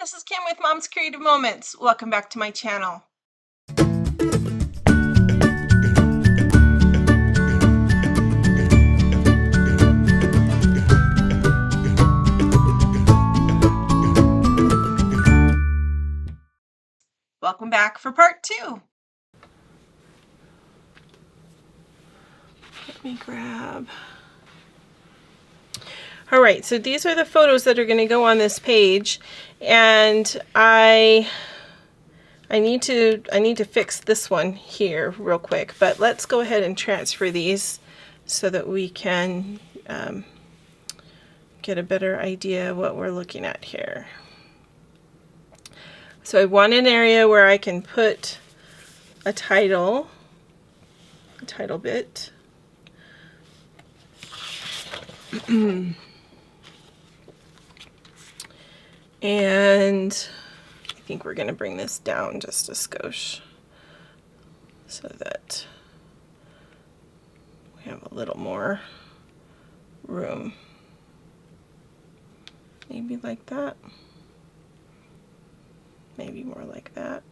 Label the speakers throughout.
Speaker 1: This is Kim with Mom's Creative Moments. Welcome back to my channel. Welcome back for part 2. Let me grab. All right, so these are the photos that are going to go on this page, and I need to fix this one here real quick. But let's go ahead and transfer these so that we can get a better idea of what we're looking at here. So I want an area where I can put a title bit. And I think we're going to bring this down just a skosh so that we have a little more room. Maybe like that. Maybe more like that.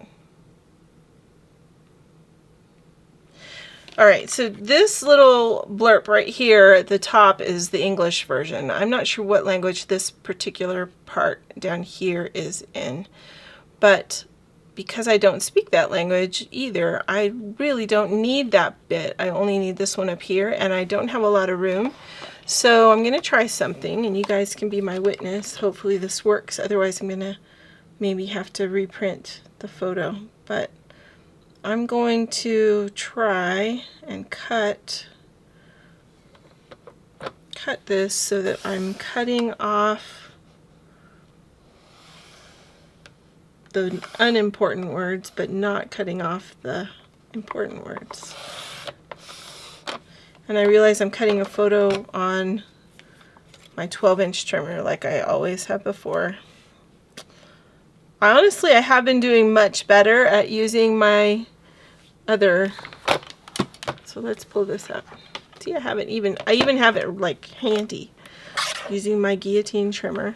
Speaker 1: All right, so this little blurb right here at the top is the English version. I'm not sure what language this particular part down here is in, but because I don't speak that language either, I really don't need that bit. I only need this one up here, and I don't have a lot of room. So I'm going to try something, and you guys can be my witness. Hopefully this works. Otherwise, I'm going to maybe have to reprint the photo, but I'm going to try and cut this so that I'm cutting off the unimportant words, but not cutting off the important words. And I realize I'm cutting a photo on my 12-inch trimmer like I always have before. Honestly, I have been doing much better at using my other, so let's pull this up. See, I even have it like handy, using my guillotine trimmer.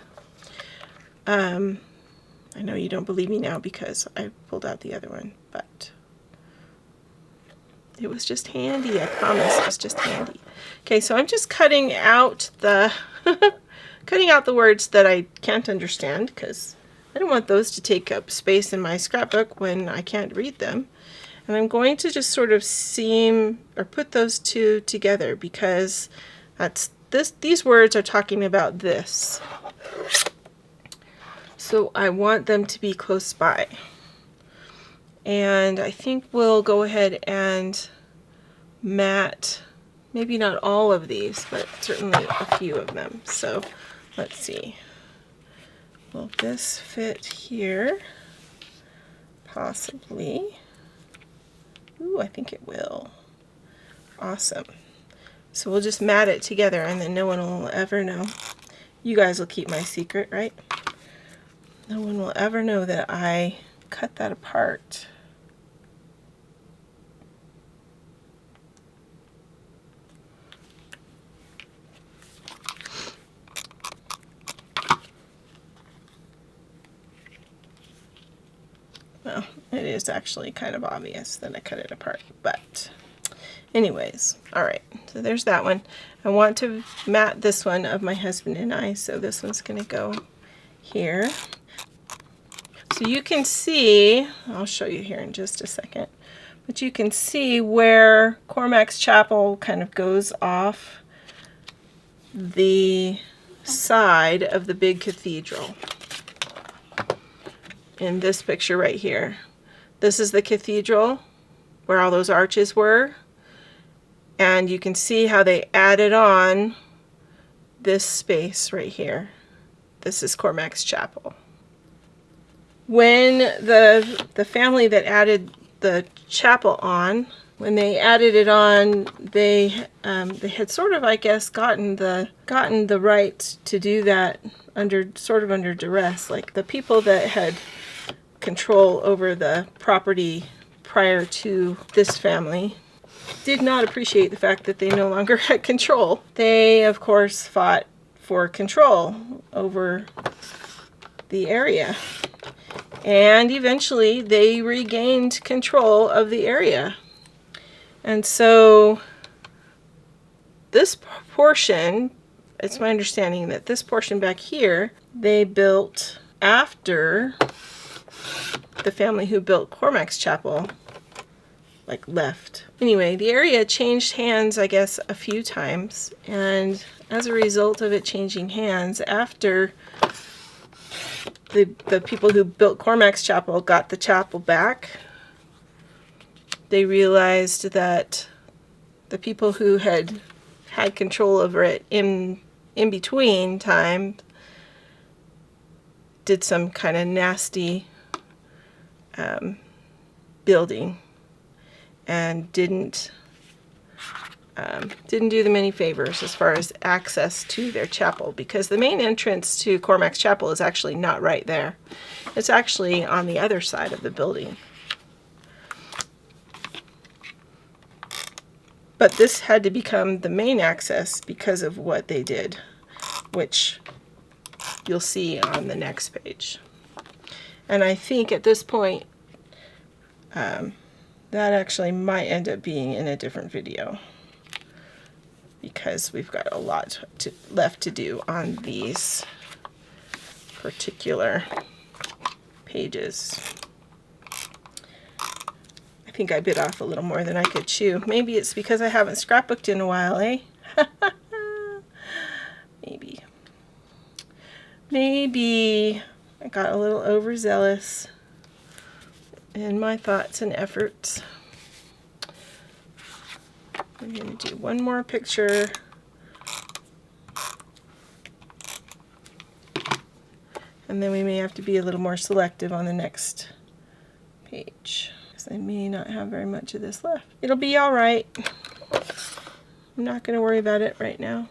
Speaker 1: I know you don't believe me now because I pulled out the other one, but it was just handy. I promise, it was just handy. Okay, so I'm just cutting out the cutting out the words that I can't understand, because I don't want those to take up space in my scrapbook when I can't read them. And I'm going to just sort of seam or put those two together, because these words are talking about this. So I want them to be close by. And I think we'll go ahead and mat, maybe not all of these, but certainly a few of them. So let's see. Will this fit here? Possibly. Ooh, I think it will. Awesome. So we'll just mat it together, and then no one will ever know. You guys will keep my secret, right? No one will ever know that I cut that apart. Well, it is actually kind of obvious that I cut it apart, but anyways, all right, so there's that one. I want to mat this one of my husband and I, so this one's going to go here. So you can see, I'll show you here in just a second, but you can see where Cormac's chapel kind of goes off the side of the big cathedral. In this picture right here. This is the cathedral where all those arches were, and you can see how they added on this space right here. This is Cormac's chapel. When the family that added the chapel on, when they added it on, they had sort of, I guess, gotten the right to do that under duress. Like the people that had control over the property prior to this family did not appreciate the fact that they no longer had control. They, of course, fought for control over the area. And eventually they regained control of the area. And so this portion, it's my understanding that this portion back here, they built after the family who built Cormac's chapel left. Anyway, the area changed hands, I guess, a few times, and as a result of it changing hands, after the people who built Cormac's chapel got the chapel back, they realized that the people who had control over it in between time did some kind of nasty building and didn't do them any favors as far as access to their chapel, because the main entrance to Cormac's chapel is actually not right there. It's actually on the other side of the building. But this had to become the main access because of what they did, which you'll see on the next page. And I think at this point, that actually might end up being in a different video, because we've got a lot left to do on these particular pages. I think I bit off a little more than I could chew. Maybe it's because I haven't scrapbooked in a while, eh? Maybe. Maybe I got a little overzealous in my thoughts and efforts. I'm going to do one more picture. And then we may have to be a little more selective on the next page, because I may not have very much of this left. It'll be all right. I'm not going to worry about it right now.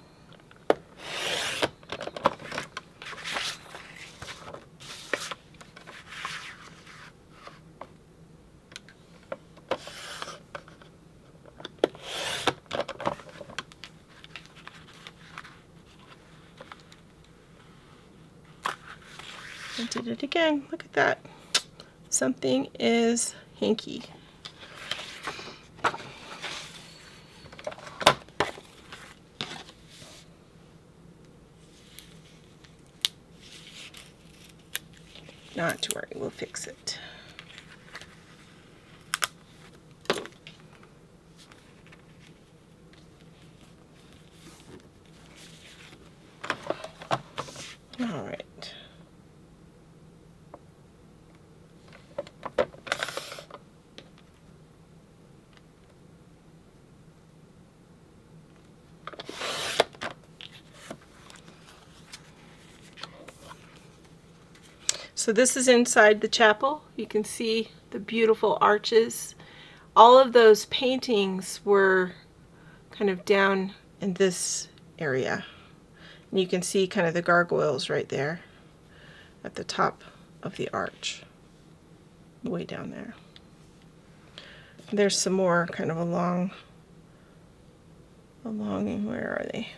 Speaker 1: I did it again. Look at that. Something is hinky. Not to worry, we'll fix it. All right. So this is inside the chapel. You can see the beautiful arches. All of those paintings were kind of down in this area. And you can see kind of the gargoyles right there at the top of the arch, way down there. There's some more kind of along, where are they?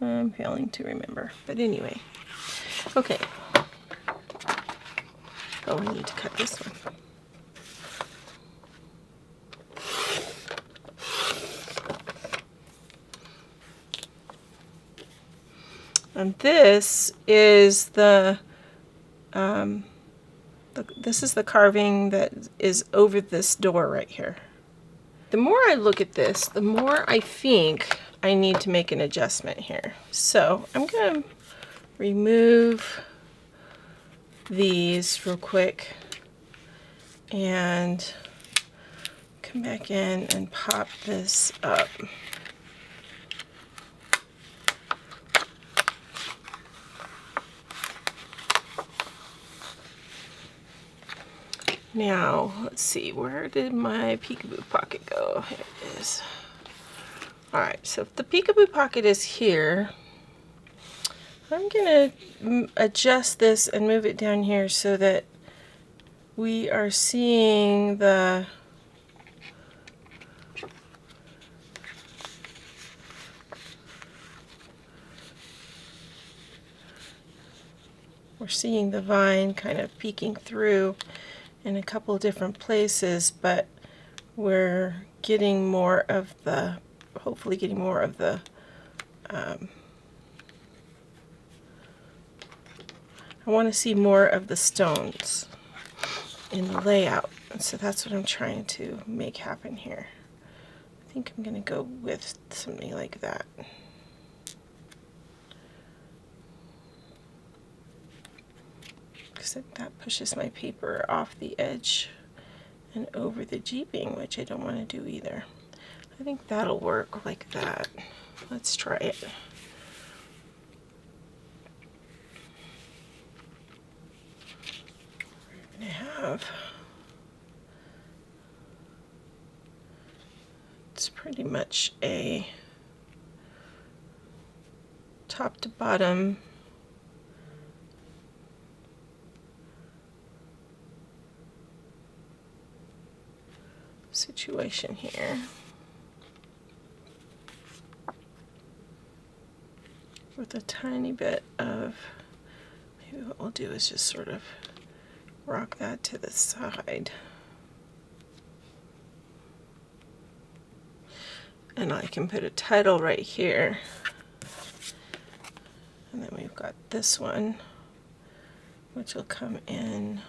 Speaker 1: I'm failing to remember, but anyway. Okay. Oh, I need to cut this one. And this is the carving that is over this door right here. The more I look at this, the more I think I need to make an adjustment here. So I'm going to remove these real quick and come back in and pop this up. Now, let's see, where did my peekaboo pocket go? Here it is. Alright, so if the peekaboo pocket is here, I'm going to adjust this and move it down here so that we are seeing the We're seeing the vine kind of peeking through in a couple different places, but we're getting more of the, hopefully getting more of the I want to see more of the stones in the layout, and so that's what I'm trying to make happen here. I think I'm going to go with something like that. Except that pushes my paper off the edge and over the jeeping, which I don't want to do either. I think that'll work like that. Let's try it. We're going to have, it's pretty much a top to bottom situation here. With a tiny bit of, maybe what we'll do is just sort of rock that to the side. And I can put a title right here. And then we've got this one, which will come in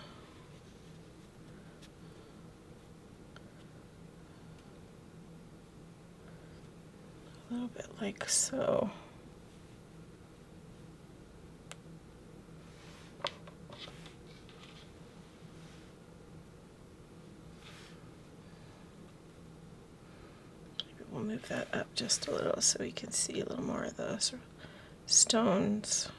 Speaker 1: a little bit like so. Maybe we'll move that up just a little so we can see a little more of those stones.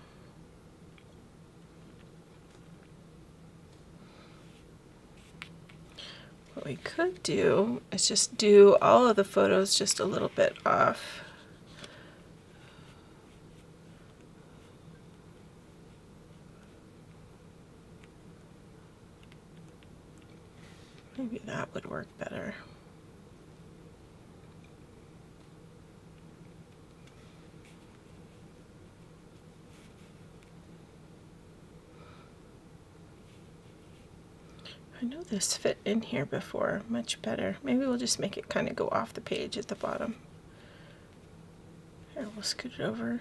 Speaker 1: What we could do is just do all of the photos just a little bit off. Maybe that would work better. I know this fit in here before much better. Maybe we'll just make it kind of go off the page at the bottom. Here, we'll scoot it over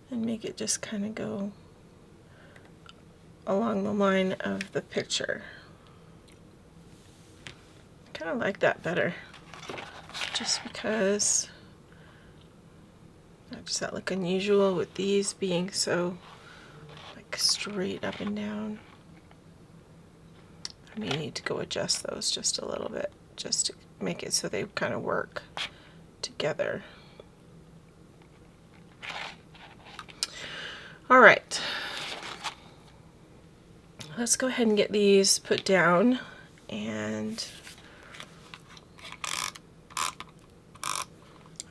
Speaker 1: and make it just kind of go along the line of the picture. I kind of like that better, just because does that look unusual with these being so like straight up and down. I may need to go adjust those just a little bit, just to make it so they kind of work together. All right, let's go ahead and get these put down, and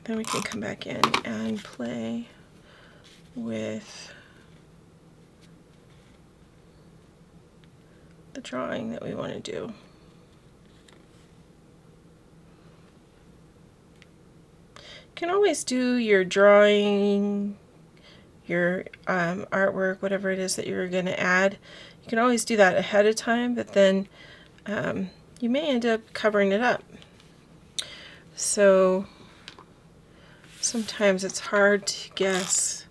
Speaker 1: then we can come back in and play with the drawing that we want to do. You can always do your drawing, your artwork, whatever it is that you're going to add. You can always do that ahead of time, but then you may end up covering it up. So sometimes it's hard to guess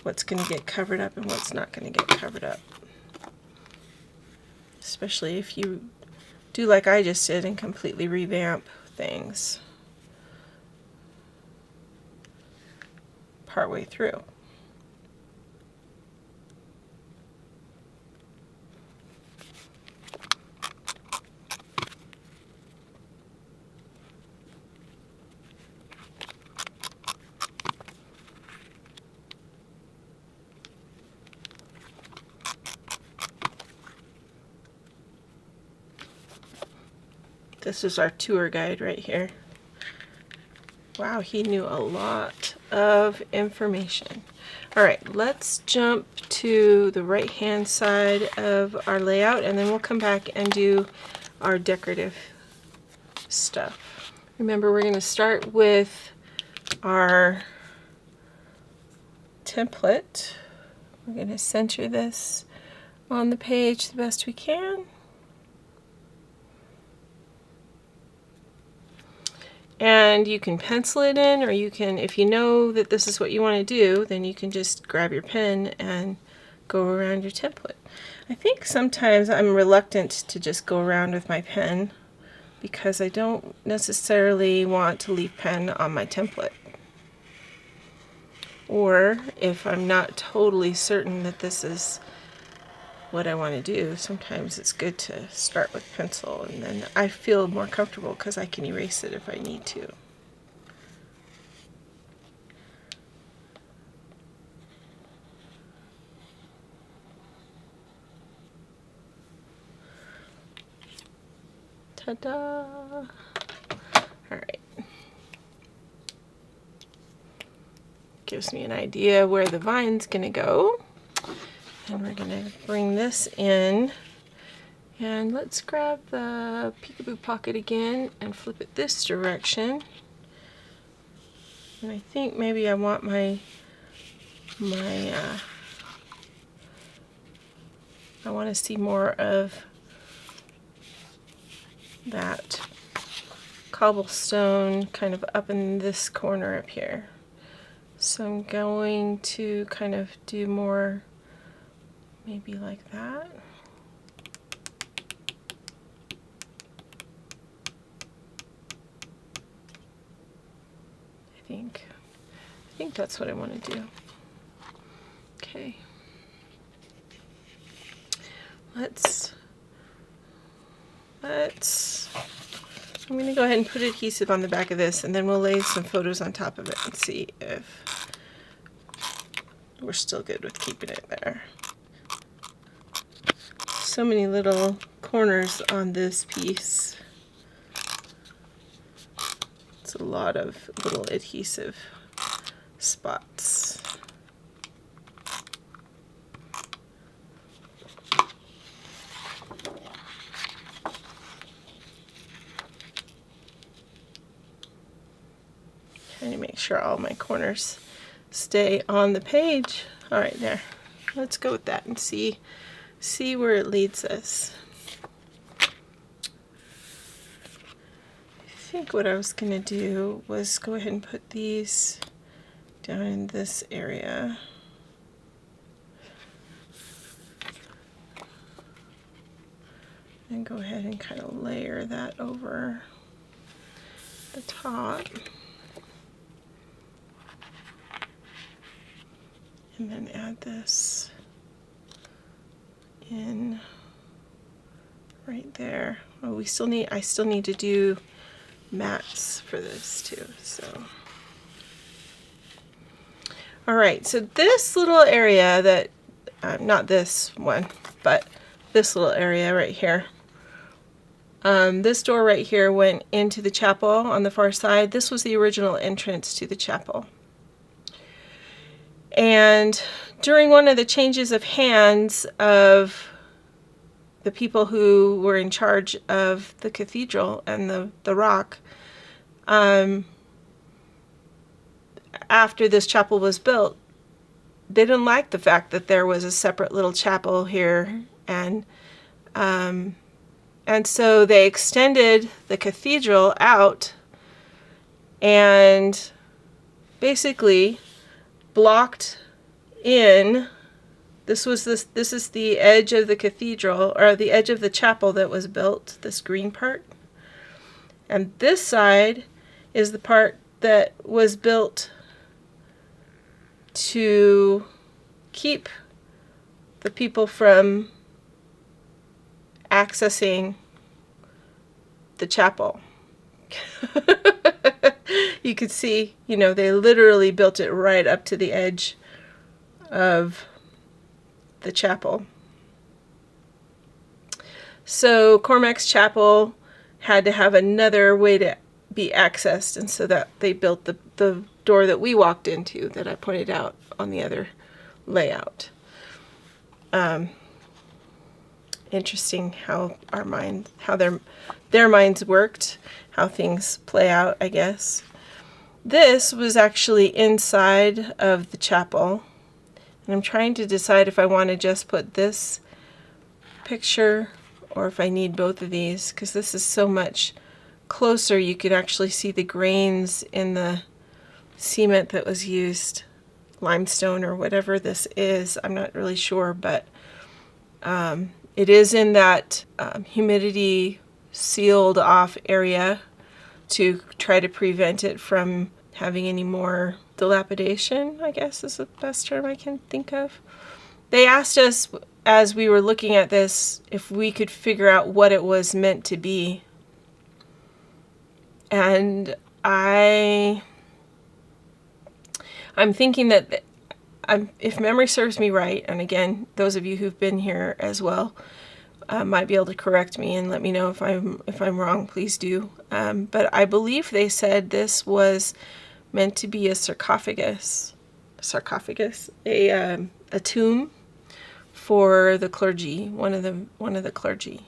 Speaker 1: what's going to get covered up and what's not going to get covered up. Especially if you do like I just did and completely revamp things partway through. This is our tour guide right here. Wow, he knew a lot of information. All right, let's jump to the right-hand side of our layout, and then we'll come back and do our decorative stuff. Remember, we're going to start with our template, We're going to center this on the page the best we can. And you can pencil it in, or you can, if you know that this is what you want to do, then you can just grab your pen and go around your template. I think sometimes I'm reluctant to just go around with my pen because I don't necessarily want to leave pen on my template. Or if I'm not totally certain that this is what I want to do, sometimes it's good to start with pencil, and then I feel more comfortable because I can erase it if I need to. Ta-da! All right. Gives me an idea where the vine's gonna go. And we're gonna bring this in, and let's grab the peekaboo pocket again and flip it this direction. And I think maybe I want I want to see more of that cobblestone kind of up in this corner up here. So I'm going to kind of do more maybe like that. I think that's what I want to do. Okay. I'm going to go ahead and put adhesive on the back of this, and then we'll lay some photos on top of it and see if we're still good with keeping it there. So many little corners on this piece. It's a lot of little adhesive spots. Trying to make sure all my corners stay on the page. All right, there. Let's go with that and see where it leads us. I think what I was going to do was go ahead and put these down in this area. And go ahead and kind of layer that over the top. And then add this in right there. Oh, I still need to do mats for this too, so. All right, so this little area that, not this one, but this little area right here. This door right here went into the chapel on the far side. This was the original entrance to the chapel. And during one of the changes of hands of the people who were in charge of the cathedral and the rock, after this chapel was built, they didn't like the fact that there was a separate little chapel here, and so they extended the cathedral out and basically blocked in. This is the edge of the cathedral, or the edge of the chapel that was built, this green part. And this side is the part that was built to keep the people from accessing the chapel. You could see, you know, they literally built it right up to the edge of the chapel. So Cormac's chapel had to have another way to be accessed, and so that they built the door that we walked into that I pointed out on the other layout. Interesting how their minds worked, how things play out, I guess. This was actually inside of the chapel, And I'm trying to decide if I want to just put this picture or if I need both of these, because this is so much closer. You could actually see the grains in the cement that was used, limestone or whatever this is. I'm not really sure, but it is in that humidity sealed off area to try to prevent it from having any more dilapidation, I guess is the best term I can think of. They asked us as we were looking at this if we could figure out what it was meant to be. And I'm thinking that if memory serves me right, and again, those of you who've been here as well might be able to correct me and let me know if I'm wrong, please do. But I believe they said this was meant to be a sarcophagus, a tomb for the clergy, one of the clergy.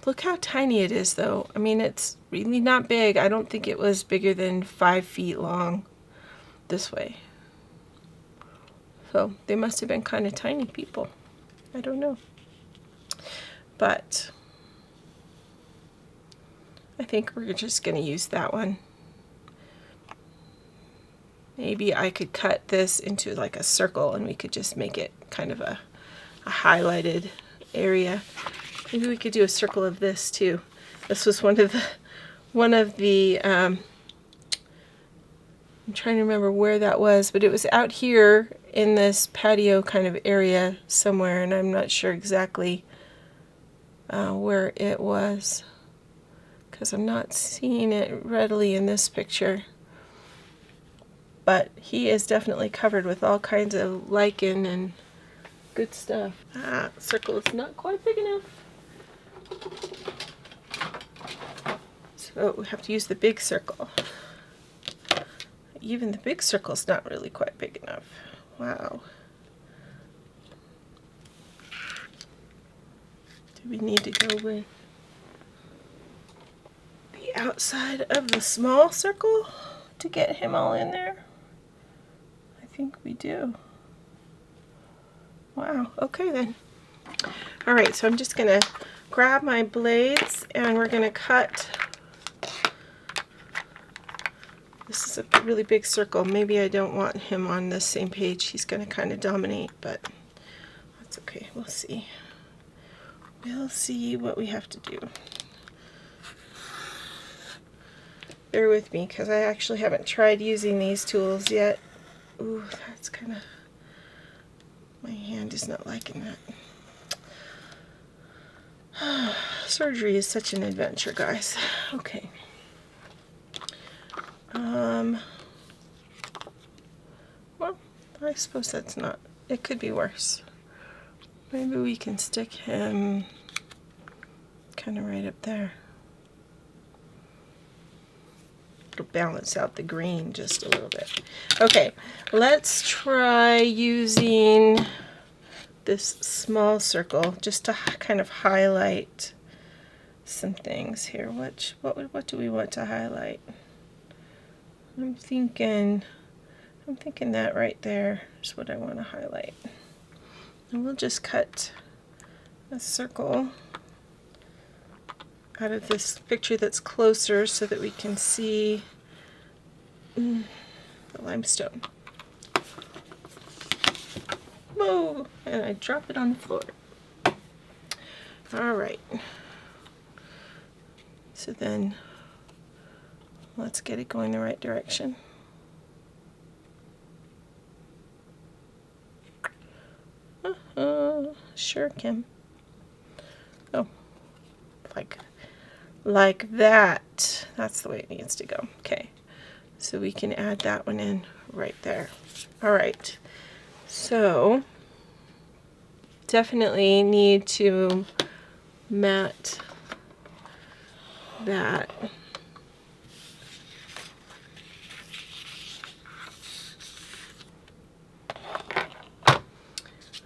Speaker 1: Look how tiny it is, though. I mean, it's really not big. I don't think it was bigger than 5 feet long this way. So they must have been kind of tiny people. I don't know. But I think we're just going to use that one. Maybe I could cut this into like a circle and we could just make it kind of a highlighted area. Maybe we could do a circle of this too. This was one of the I'm trying to remember where that was, but it was out here in this patio kind of area somewhere, and I'm not sure exactly where it was because I'm not seeing it readily in this picture. But he is definitely covered with all kinds of lichen and good stuff. Circle is not quite big enough. So we have to use the big circle. Even the big circle's not really quite big enough. Wow. Do we need to go with the outside of the small circle to get him all in there? I think we do. Wow, okay then. All right, so I'm just gonna grab my blades and we're gonna cut. This is a really big circle. Maybe I don't want him on the same page. He's gonna kind of dominate, but that's okay, we'll see. We'll see what we have to do. Bear with me, because I actually haven't tried using these tools yet. Ooh, that's kind of, my hand is not liking that. Surgery is such an adventure, guys. Okay. Well, I suppose that's not, it could be worse. Maybe we can stick him kind of right up there. It'll balance out the green just a little bit. Okay, let's try using this small circle just to kind of highlight some things here. What do we want to highlight? I'm thinking that right there is what I want to highlight. And we'll just cut a circle out of this picture that's closer so that we can see the limestone. Whoa! And I drop it on the floor. All right. So then let's get it going the right direction. Sure, Kim. Oh, like that. That's the way it needs to go. Okay, so we can add that one in right there. All right, so definitely need to mat that.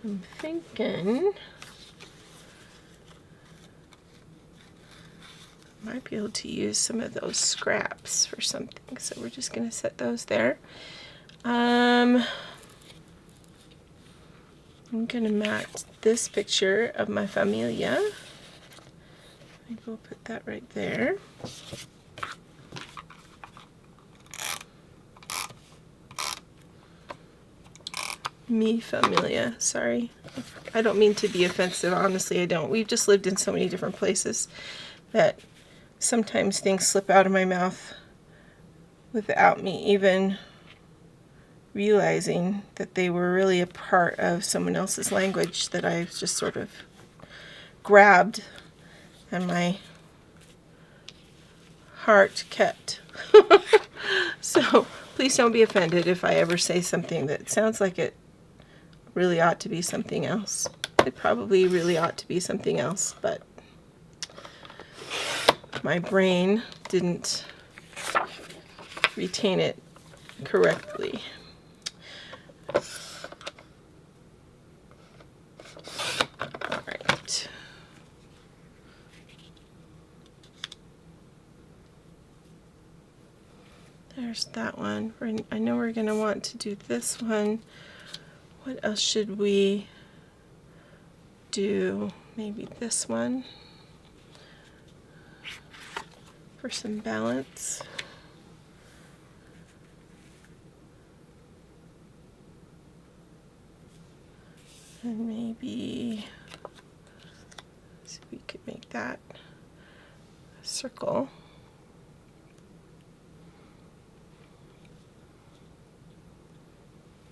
Speaker 1: I'm thinking I might be able to use some of those scraps for something, so we're just going to set those there. I'm going to match this picture of my familia. Maybe we'll put that right there. Mi familia, sorry. I don't mean to be offensive, honestly I don't. We've just lived in so many different places that sometimes things slip out of my mouth without me even realizing that they were really a part of someone else's language that I've just sort of grabbed and my heart kept. So please don't be offended if I ever say something that sounds like it really ought to be something else. It probably really ought to be something else, but my brain didn't retain it correctly. All right. There's that one. I know we're going to want to do this one. What else should we do? Maybe this one for some balance. And maybe, see if we could make that a circle.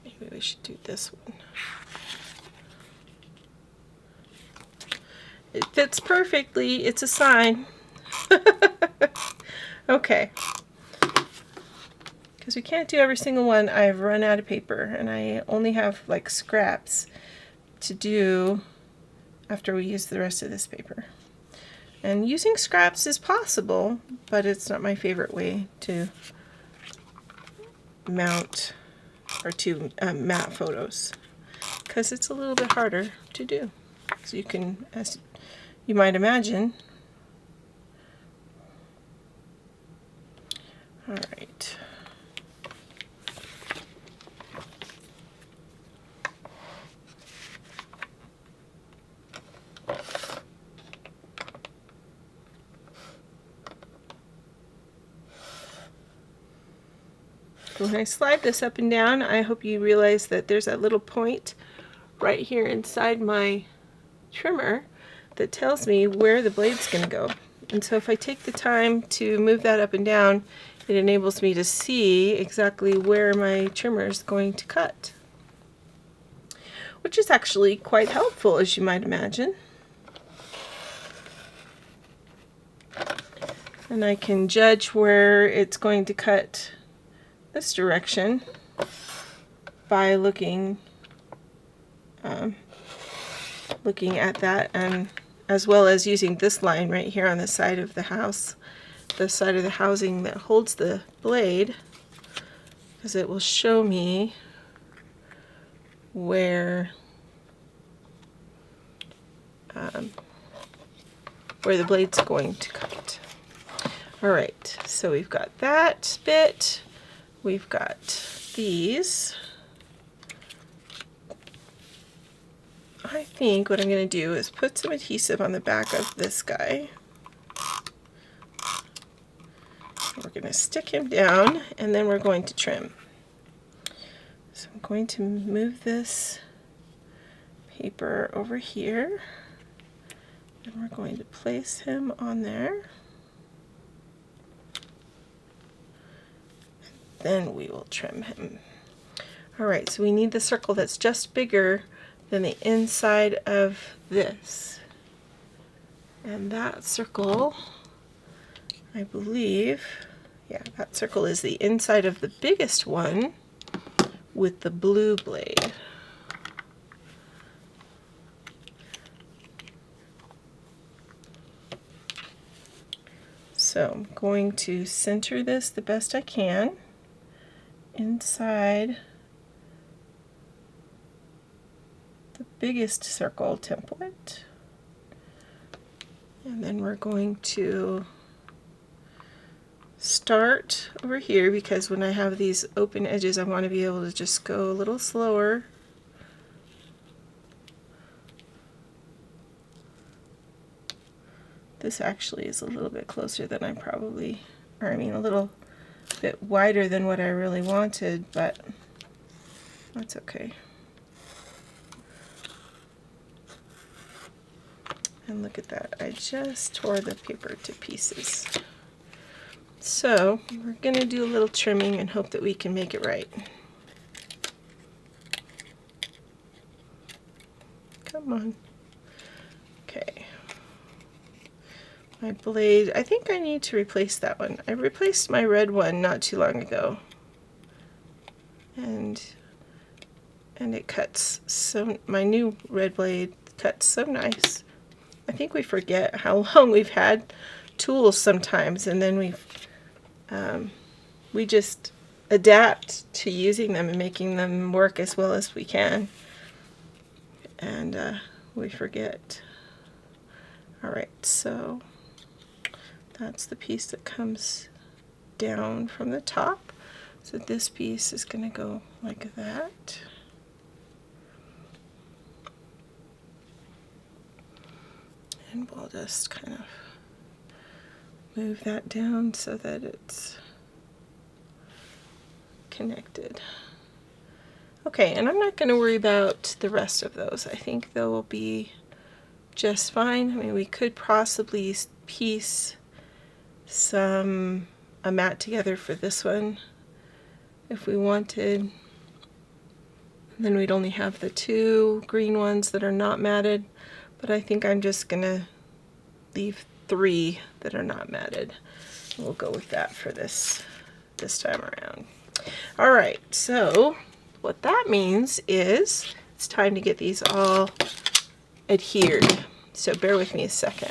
Speaker 1: Maybe we should do this one. It fits perfectly. It's a sign. Okay. Because we can't do every single one, I've run out of paper, and I only have like scraps to do after we use the rest of this paper. And using scraps is possible, but it's not my favorite way to mount or to mat photos, because it's a little bit harder to do. So you can, as you might imagine. All right. When I slide this up and down, I hope you realize that there's that little point right here inside my trimmer that tells me where the blade's going to go. And so if I take the time to move that up and down, it enables me to see exactly where my trimmer is going to cut, which is actually quite helpful, as you might imagine. And I can judge where it's going to cut this direction by looking at that, and as well as using this line right here on the side of the house, the side of the housing that holds the blade, because it will show me where the blade's going to cut. All right, so we've got that bit. We've got these. I think what I'm going to do is put some adhesive on the back of this guy. We're going to stick him down, and then we're going to trim. So I'm going to move this paper over here, and we're going to place him on there. Then we will trim him. All right, so we need the circle that's just bigger than the inside of this. And that circle, I believe, yeah, that circle is the inside of the biggest one with the blue blade. So I'm going to center this the best I can inside the biggest circle template, and then we're going to start over here, because when I have these open edges I want to be able to just go a little slower This actually is a little bit closer than I probably, or I mean a little bit wider than what I really wanted, but that's okay. And look at that, I just tore the paper to pieces. So we're going to do a little trimming and hope that we can make it right. Come on. Okay. My blade, I think I need to replace that one. I replaced my red one not too long ago. And it cuts so, my new red blade cuts so nice. I think we forget how long we've had tools sometimes, and then we just adapt to using them and making them work as well as we can, and we forget. Alright, so that's the piece that comes down from the top. So this piece is going to go like that. And we'll just kind of move that down so that it's connected. Okay, and I'm not going to worry about the rest of those. I think they will be just fine. I mean, we could possibly piece a mat together for this one if we wanted. And then we'd only have the two green ones that are not matted. But I think I'm just going to leave 3 that are not matted. We'll go with that for this time around. All right, so what that means is it's time to get these all adhered. So bear with me a second.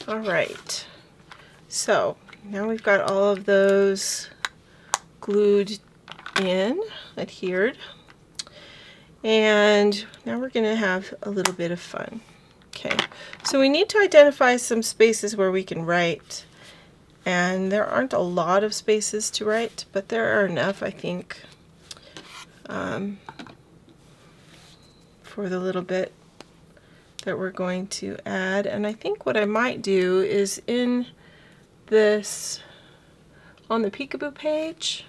Speaker 1: All right, so now we've got all of those glued in, adhered, and now we're going to have a little bit of fun. Okay, so we need to identify some spaces where we can write, and there aren't a lot of spaces to write, but there are enough, I think, for the little bit that we're going to add. And I think what I might do is in this, on the Peekaboo page,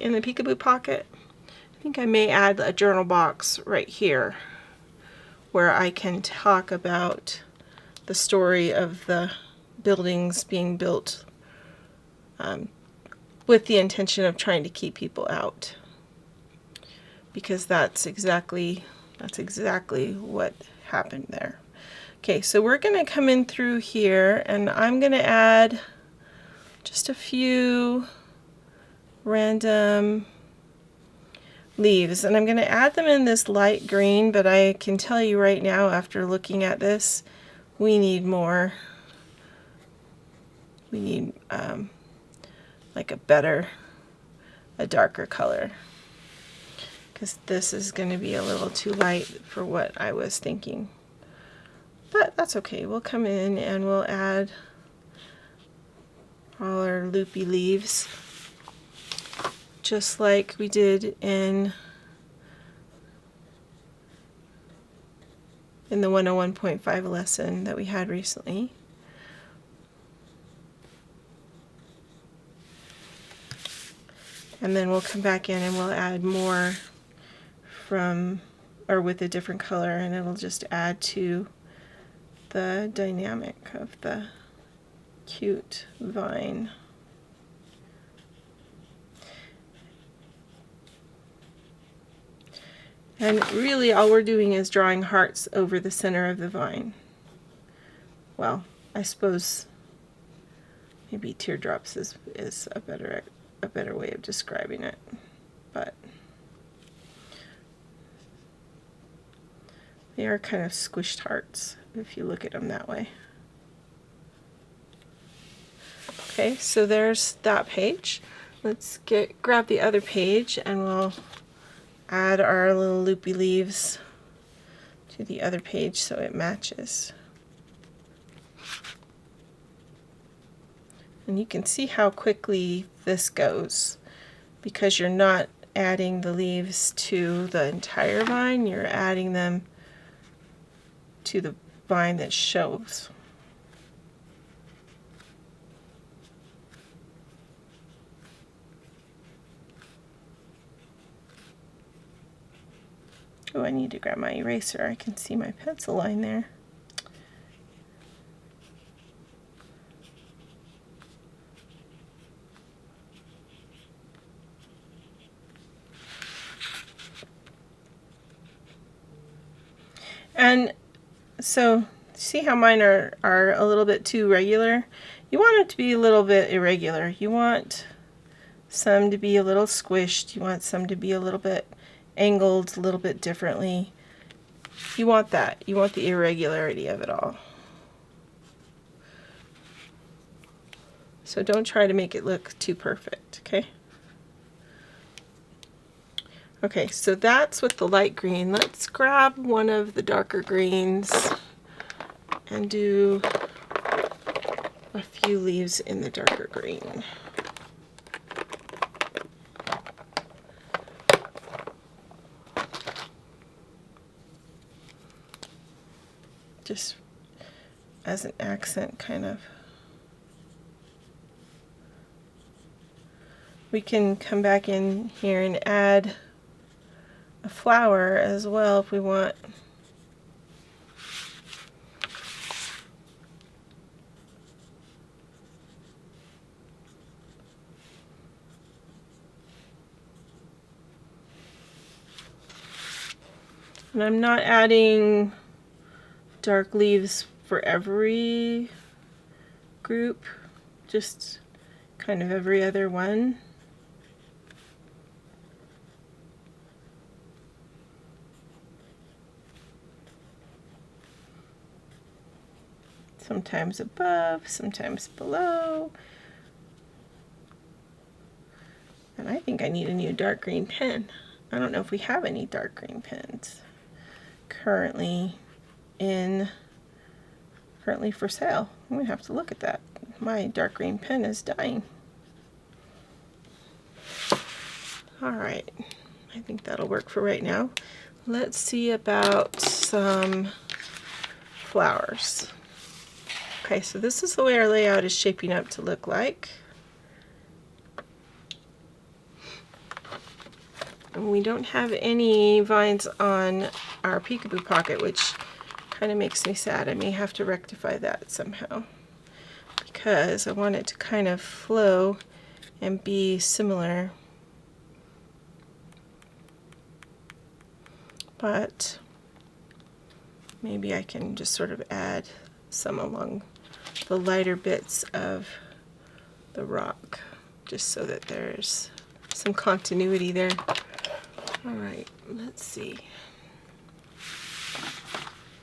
Speaker 1: in the Peekaboo pocket, I think I may add a journal box right here where I can talk about the story of the buildings being built with the intention of trying to keep people out, because that's exactly what happened there. Okay, so we're going to come in through here, and I'm going to add just a few random leaves, and I'm going to add them in this light green, but I can tell you right now, after looking at this, we need more. We need like a darker color, because this is going to be a little too light for what I was thinking. But that's okay. We'll come in and we'll add all our loopy leaves, just like we did in the 101.5 lesson that we had recently. And then we'll come back in and we'll add more with a different color, and it'll just add to the dynamic of the cute vine. And really all we're doing is drawing hearts over the center of the vine. Well, I suppose maybe teardrops is a better way of describing it, but they are kind of squished hearts if you look at them that way. Okay, so there's that page. Let's grab the other page and we'll add our little loopy leaves to the other page so it matches. And you can see how quickly this goes, because you're not adding the leaves to the entire vine, you're adding them to the vine that shows. Oh, I need to grab my eraser. I can see my pencil line there. And so, see how mine are a little bit too regular? You want it to be a little bit irregular. You want some to be a little squished. You want some to be a little bit angled a little bit differently. You want that. You want the irregularity of it all. So don't try to make it look too perfect, okay? Okay, so that's with the light green. Let's grab one of the darker greens and do a few leaves in the darker green. Just as an accent, kind of. We can come back in here and add a flower as well if we want. And I'm not adding dark leaves for every group, just kind of every other one. sometimes above, sometimes below. And I think I need a new dark green pen. I don't know if we have any dark green pens currently for sale. I'm gonna have to look at that. My dark green pen is dying. All right, I think that'll work for right now. Let's see about some flowers. Okay, so this is the way our layout is shaping up to look like. And we don't have any vines on our peekaboo pocket, which kind of makes me sad. I may have to rectify that somehow because I want it to kind of flow and be similar. But maybe I can just sort of add some along the lighter bits of the rock, just so that there's some continuity there. All right, let's see.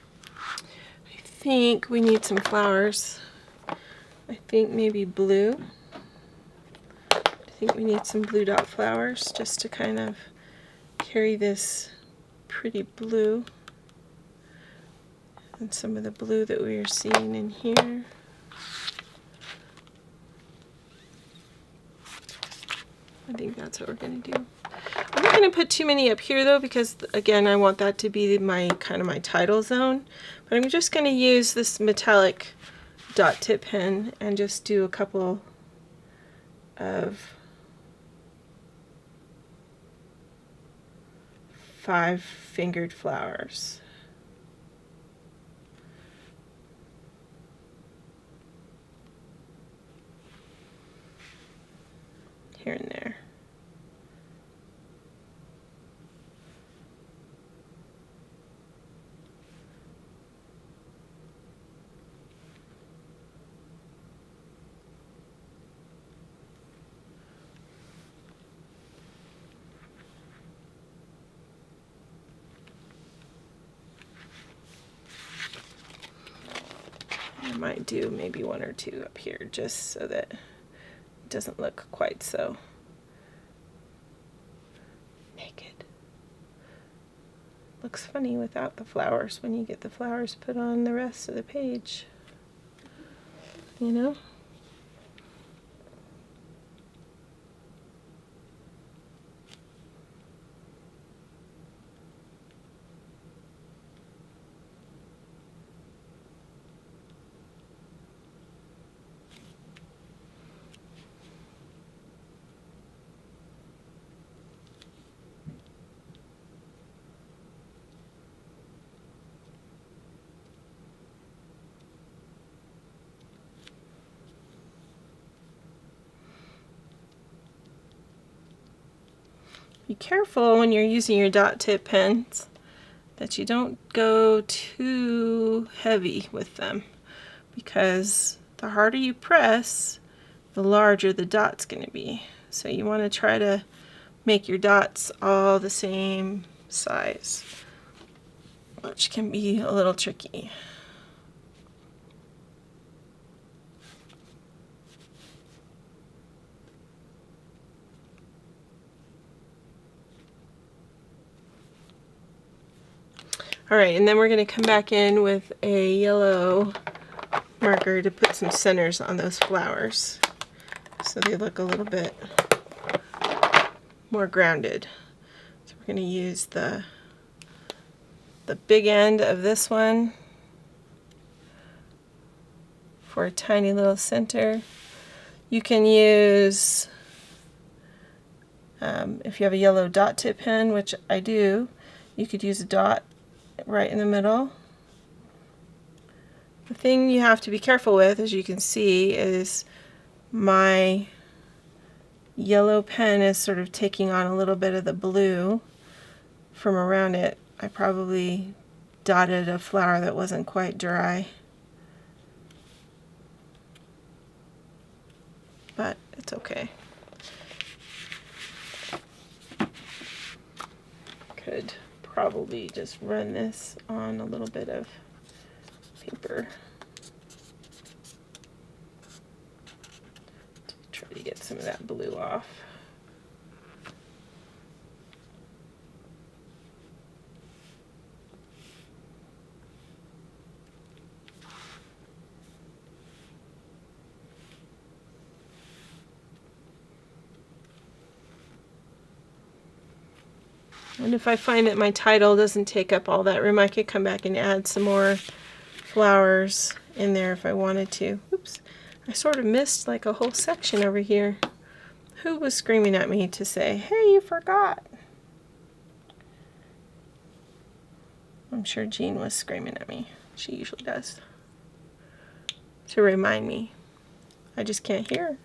Speaker 1: I think we need some flowers. I think maybe blue. I think we need some blue dot flowers just to kind of carry this pretty blue and some of the blue that we are seeing in here. I think that's what we're going to do. I'm not going to put too many up here though, because again I want that to be my kind of my title zone, but I'm just going to use this metallic dot tip pen and just do a couple of 5-fingered flowers. Here and there. I might do maybe 1 or 2 up here just so that it doesn't look quite so naked. Looks funny without the flowers when you get the flowers put on the rest of the page, you know? Be careful when you're using your dot tip pens that you don't go too heavy with them, because the harder you press, the larger the dot's going to be. So you want to try to make your dots all the same size, which can be a little tricky. All right, and then we're going to come back in with a yellow marker to put some centers on those flowers so they look a little bit more grounded. So we're going to use the big end of this one for a tiny little center. You can use, if you have a yellow dot tip pen, which I do, you could use a dot right in the middle. The thing you have to be careful with, as you can see, is my yellow pen is sort of taking on a little bit of the blue from around it. I probably dotted a flower that wasn't quite dry, but it's okay. Could probably just run this on a little bit of paper. blue off. And if I find that my title doesn't take up all that room, I could come back and add some more flowers in there if I wanted to. Oops, I sort of missed like a whole section over here. Who was screaming at me to say, hey, you forgot? I'm sure Jean was screaming at me. She usually does. To remind me. I just can't hear.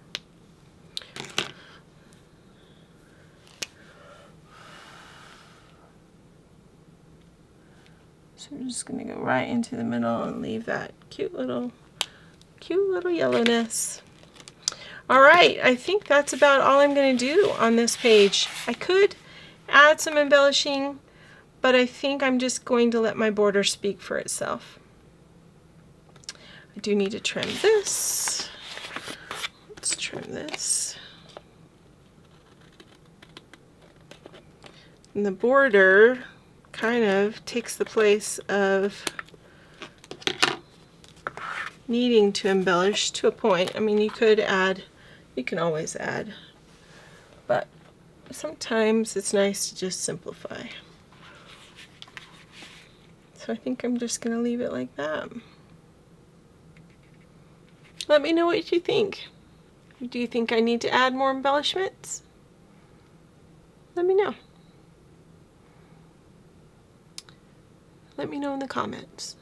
Speaker 1: So I'm just going to go right into the middle and leave that cute little yellowness. All right, I think that's about all I'm going to do on this page. I could add some embellishing, but I think I'm just going to let my border speak for itself. I do need to trim this. Let's trim this. And the border kind of takes the place of needing to embellish to a point. I mean, you could add, you can always add, but sometimes it's nice to just simplify. So I think I'm just going to leave it like that. Let me know what you think. Do you think I need to add more embellishments? Let me know. Let me know in the comments.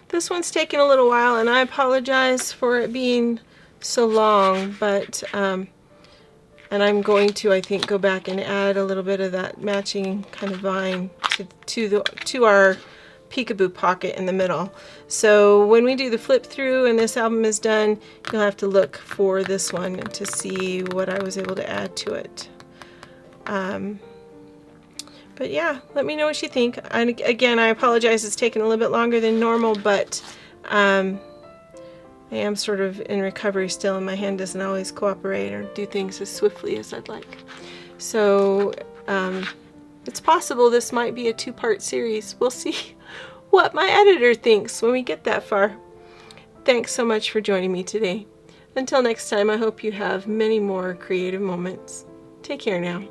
Speaker 1: This one's taken a little while, and I apologize for it being so long, but and I'm going to, I think, go back and add a little bit of that matching kind of vine to our peekaboo pocket in the middle. So when we do the flip through and this album is done, you'll have to look for this one to see what I was able to add to it. But yeah, let me know what you think. And again, I apologize it's taken a little bit longer than normal, but I am sort of in recovery still, and my hand doesn't always cooperate or do things as swiftly as I'd like. So it's possible this might be a two-part series. We'll see what my editor thinks when we get that far. Thanks so much for joining me today. Until next time, I hope you have many more creative moments. Take care now.